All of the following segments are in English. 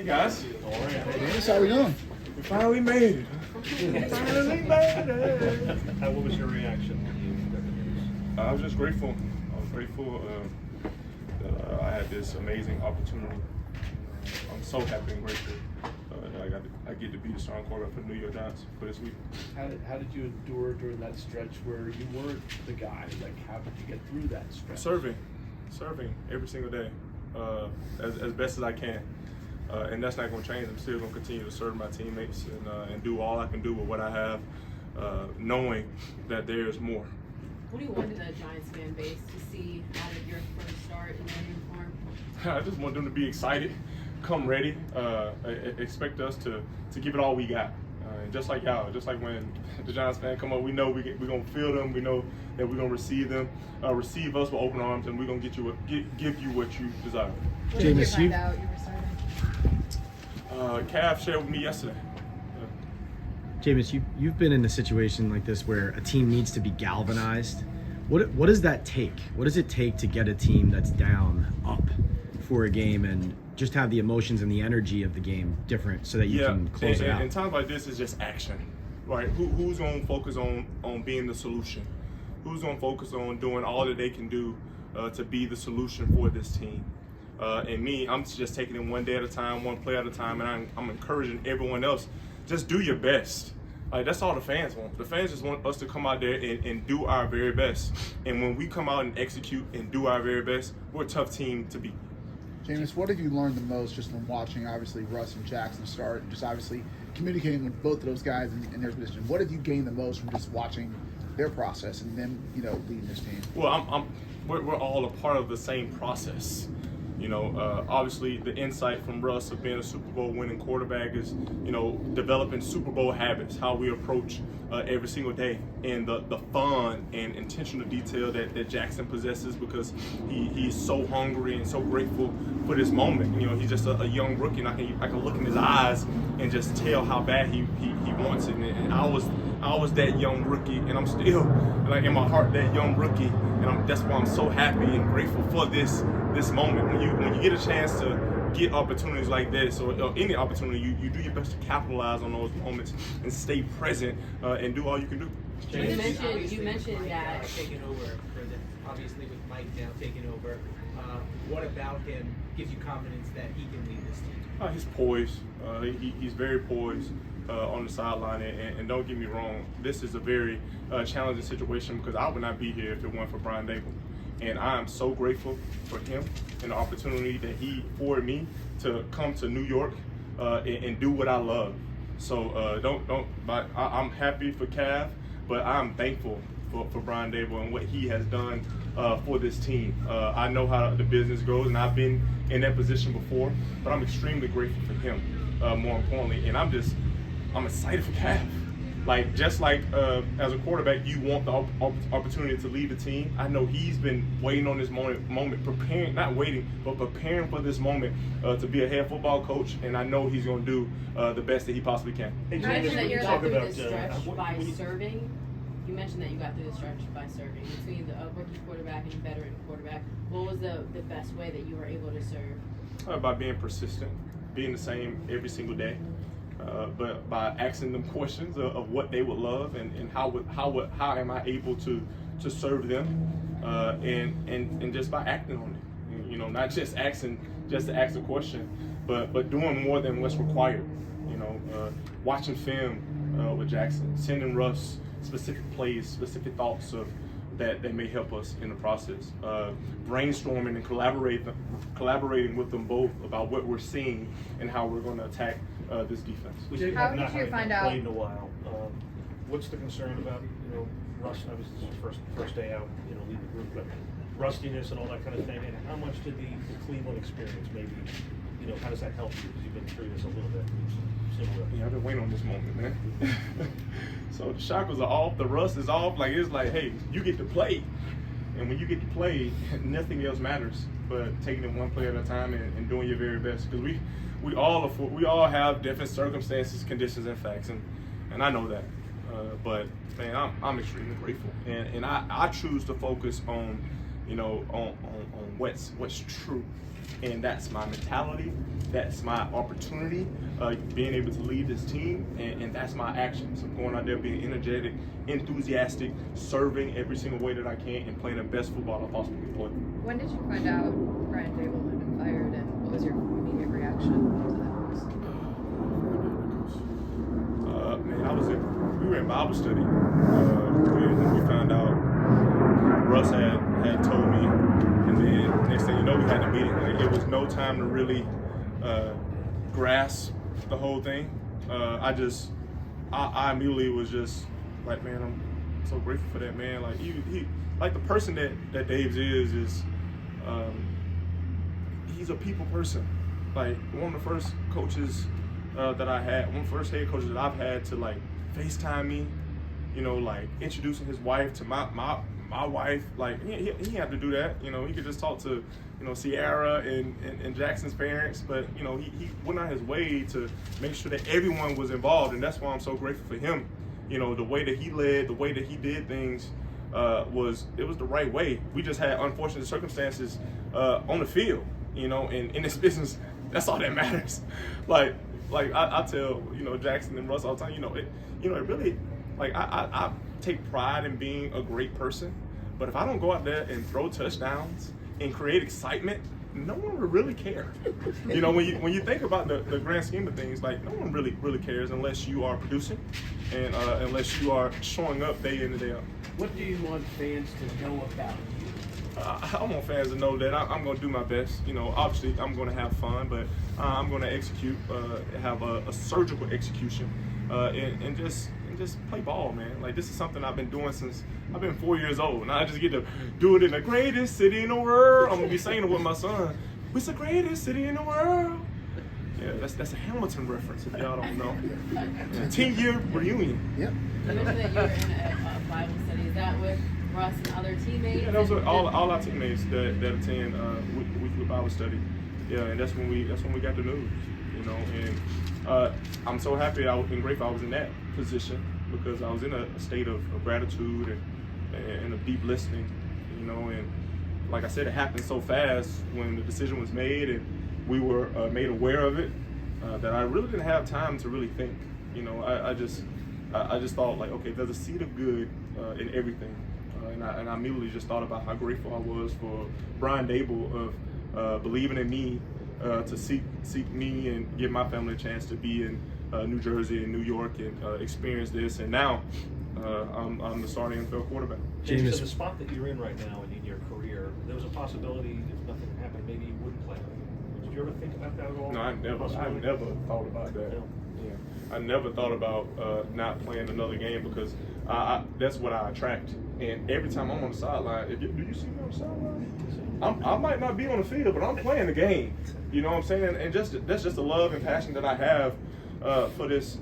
Hey guys. Jameis, how we doing? We finally made it. What was your reaction when you got the news? I was just grateful. I was grateful that I had this amazing opportunity. I'm so happy and grateful that I get to be the starting quarterback for the New York Giants for this week. How did you endure during that stretch where you weren't the guy? Like, how did you get through that stretch? Serving every single day, as best as I can. And that's not going to change. I'm still going to continue to serve my teammates and do all I can do with what I have, knowing that there's more. What do you want the Giants fan base to see out of your first start in their uniform? I just want them to be excited, come ready, expect us to give it all we got. And just like y'all, just like when the Giants fans come up, we know we're going to feel them. We know that we're going to receive them, receive us with open arms, and we're going to give you what you desire. When did you find out you were starting? Cav shared with me yesterday. Jameis, you've been in a situation like this where a team needs to be galvanized. What does that take? What does it take to get a team that's down up for a game and just have the emotions and the energy of the game different so that you can close it out? In times like this, it's just action, right? Who's going to focus on being the solution? Who's going to focus on doing all that they can do to be the solution for this team? And me, I'm just taking it one day at a time, one play at a time, and I'm encouraging everyone else, just do your best. Like, that's all the fans want. The fans just want us to come out there and do our very best. And when we come out and execute and do our very best, we're a tough team to beat. Jameis, what have you learned the most just from watching, obviously, Russ and Jackson start, and just obviously communicating with both of those guys in their position? What have you gained the most from just watching their process and them, leading this team? Well, we're all a part of the same process. Obviously the insight from Russ of being a Super Bowl winning quarterback is, developing Super Bowl habits, how we approach every single day, and the fun and intentional detail that Jackson possesses because he's so hungry and so grateful for this moment. He's just a young rookie, and I can look in his eyes and just tell how bad he wants it. And I was that young rookie, and I'm still, like, in my heart, that young rookie, and that's why I'm so happy and grateful for this moment. When you get a chance to get opportunities like this, or any opportunity, you do your best to capitalize on those moments and stay present and do all you can do. You mentioned that taking over, obviously with Mike now taking over. What about him gives you confidence that he can lead this team? He's poised. He's very poised on the sideline, and don't get me wrong, this is a very challenging situation because I would not be here if it weren't for Brian Dable. And I am so grateful for him and the opportunity that he afforded me to come to New York and do what I love. So I'm happy for Cav, but I'm thankful for Brian Dable and what he has done for this team. I know how the business goes, and I've been in that position before, but I'm extremely grateful for him, more importantly. And I'm excited for Cav. Like, just like as a quarterback, you want the opportunity to lead the team. I know he's been waiting on this moment, preparing, not waiting, but preparing for this moment to be a head football coach. And I know he's going to do the best that he possibly can. You mentioned that you got through this stretch by serving. You mentioned that you got through the stretch by serving between the rookie quarterback and veteran quarterback. What was the best way that you were able to serve? By being persistent, being the same every single day. But by asking them questions of what they would love and how am I able to serve them, and just by acting on it, not just asking just to ask a question, but doing more than what's required. Watching film with Jackson, sending Russ specific plays, specific thoughts that may help us in the process, brainstorming and collaborating with them both about what we're seeing and how we're going to attack this defense. How did you find out? Played in a while. What's the concern about Russ? Obviously, this is his first day out, leading the group, but rustiness and all that kind of thing. And how much did the Cleveland experience maybe? How does that help you? Because you've been through this a little bit. Similar. Yeah, I've been waiting on this moment, man. So the shackles are off, the rust is off. Like, it's like, hey, you get to play, and when you get to play, nothing else matters but taking it one play at a time and doing your very best. Because we all have different circumstances, conditions, and facts, and I know that. But man, I'm extremely grateful, and I choose to focus on on what's true. and that's my mentality. That's my opportunity, being able to lead this team, and that's my actions. I'm going out there being energetic, enthusiastic, serving every single way that I can, and playing the best football I possibly can play. When did you find out Brian Dable had been fired, and what was your immediate reaction to that news? Man, we were in Bible study when we found out. Russ had told me, and then next thing you know, we had a meeting. Like, it was no time to really grasp the whole thing. I immediately was just like, man, I'm so grateful for that, man. Like he like the person that Dave's is he's a people person. Like one of the first coaches that I had, one of the first head coaches that I've had to like FaceTime me, you know, like introducing his wife to my wife. Like he had to do that, you know. He could just talk to, you know, Sierra and Jackson's parents, but you know he went out his way to make sure that everyone was involved, and that's why I'm so grateful for him. You know, the way that he led, the way that he did things was the right way. We just had unfortunate circumstances on the field, you know, and in this business, that's all that matters. Like I tell, you know, Jackson and Russ all the time, it really, like I take pride in being a great person, but if I don't go out there and throw touchdowns and create excitement, no one will really care. You know, when you think about the grand scheme of things, like no one really cares unless you are producing and unless you are showing up day in and day out. What do you want fans to know about you? I want fans to know that I'm going to do my best. You know, obviously I'm going to have fun, but I'm going to execute, have a surgical execution, and just play ball, man. Like this is something I've been doing since I've been 4 years old. Now I just get to do it in the greatest city in the world. I'm gonna be saying it with my son. It's the greatest city in the world. Yeah, that's a Hamilton reference if y'all don't know. Yeah, 10-year reunion. Yep. You mentioned that you were in a Bible study. Is that with Russ and other teammates? Yeah, those are all our teammates that attend weekly Bible study. Yeah, and that's when we got the news. You know, and I'm so happy and grateful I was in that position because I was in a state of gratitude and of deep listening, you know, and like I said, it happened so fast when the decision was made and we were made aware of it that I really didn't have time to really think. You know, I just thought like, okay, there's a seed of good in everything, and I immediately just thought about how grateful I was for Brian Dable of believing in me to seek me and give my family a chance to be in New Jersey and New York and experience this. And now I'm the starting NFL quarterback. James, in the spot that you're in right now and in your career, there was a possibility if nothing happened, maybe you wouldn't play. Did you ever think about that at all? No, I never thought about that. No. Yeah, I never thought about not playing another game because that's what I attract. And every time I'm on the sideline, do you see me on the sideline? I might not be on the field, but I'm playing the game. You know what I'm saying? And that's just the love and passion that I have for this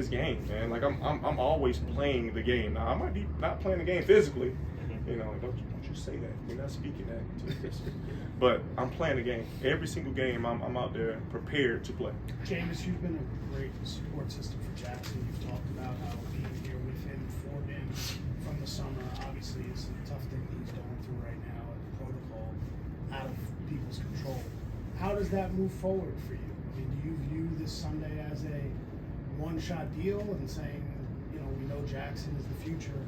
game, man. Like I'm always playing the game. Now I might be not playing the game physically, you know. Don't you say that? We're not speaking that to this. But I'm playing the game. Every single game, I'm out there prepared to play. Jameis, you've been a great support system for Jackson. You've talked about how being here with him for him from the summer obviously is a tough thing that he's going through right now, and the protocol out of people's control. How does that move forward for you? I mean, do you view this Sunday as a one-shot deal and saying, you know, we know Jackson is the future,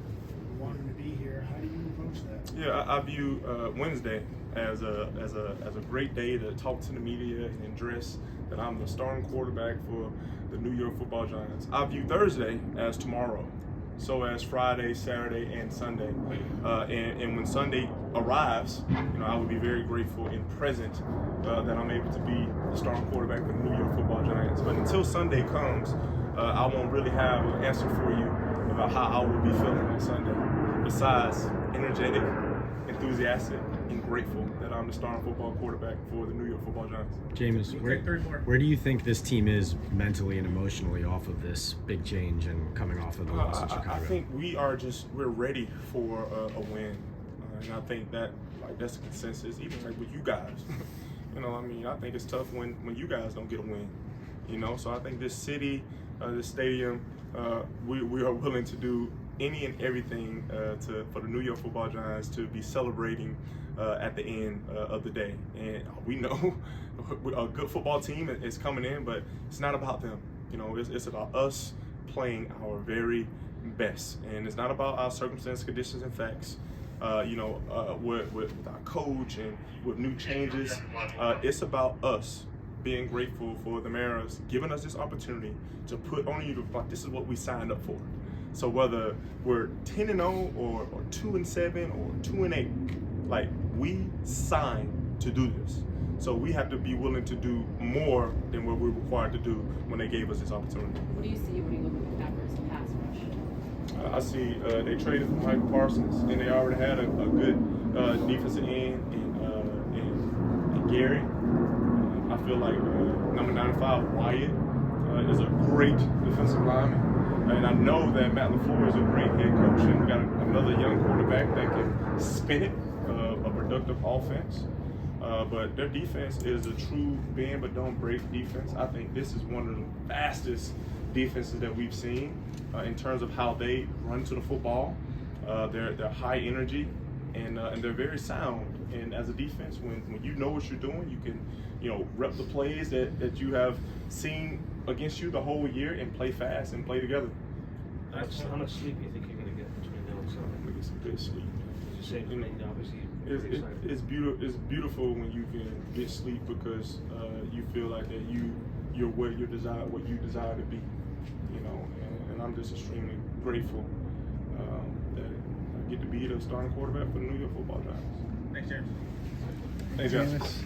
we want him to be here? How do you approach that? Yeah, I view Wednesday as a great day to talk to the media and address that I'm the starting quarterback for the New York Football Giants. I view Thursday as tomorrow. So as Friday, Saturday, and Sunday. And when Sunday arrives, you know, I would be very grateful and present that I'm able to be the starting quarterback for the New York Football Giants. But until Sunday comes, I won't really have an answer for you about how I will be feeling on Sunday. Besides energetic, enthusiastic, and grateful that I'm the starting football quarterback for the New York Football Giants. Jameis, where do you think this team is mentally and emotionally off of this big change and coming off of the loss in Chicago? I think we're ready for a win, and I think that that's a consensus, even like with you guys. You know, I mean, I think it's tough when you guys don't get a win. You know, so I think this city, this stadium, we are willing to do any and everything for the New York Football Giants to be celebrating at the end of the day. And we know a good football team is coming in, but it's not about them. You know, it's about us playing our very best, and it's not about our circumstances, conditions, and facts. With our coach and with new changes, it's about us being grateful for the Mariners giving us this opportunity to put on you like this is what we signed up for. So whether we're 10-0 or 2-7 or 2-8, like we signed to do this. So we have to be willing to do more than what we're required to do when they gave us this opportunity. What do you see when you look at the Packers pass rush? I see they traded for Michael Parsons, and they already had a good defensive end in Gary. I feel like number 95, Wyatt, is a great defensive lineman. And I know that Matt LaFleur is a great head coach, and we got another young quarterback that can spin it, a productive offense. But their defense is a true bend but don't break defense. I think this is one of the fastest defenses that we've seen in terms of how they run to the football. They're high energy and they're very sound. And as a defense, when you know what you're doing, you can rep the plays that you have seen against you the whole year and play fast and play together. How much sleep do you think you're going to get between now and Sunday? I'm gonna get some good sleep. You say, obviously, It's beautiful when you can get sleep because you feel like that you're where you desire to be, and I'm just extremely grateful that I get to be the starting quarterback for the New York Football Giants. Thanks, James. Thanks, guys. Jameis.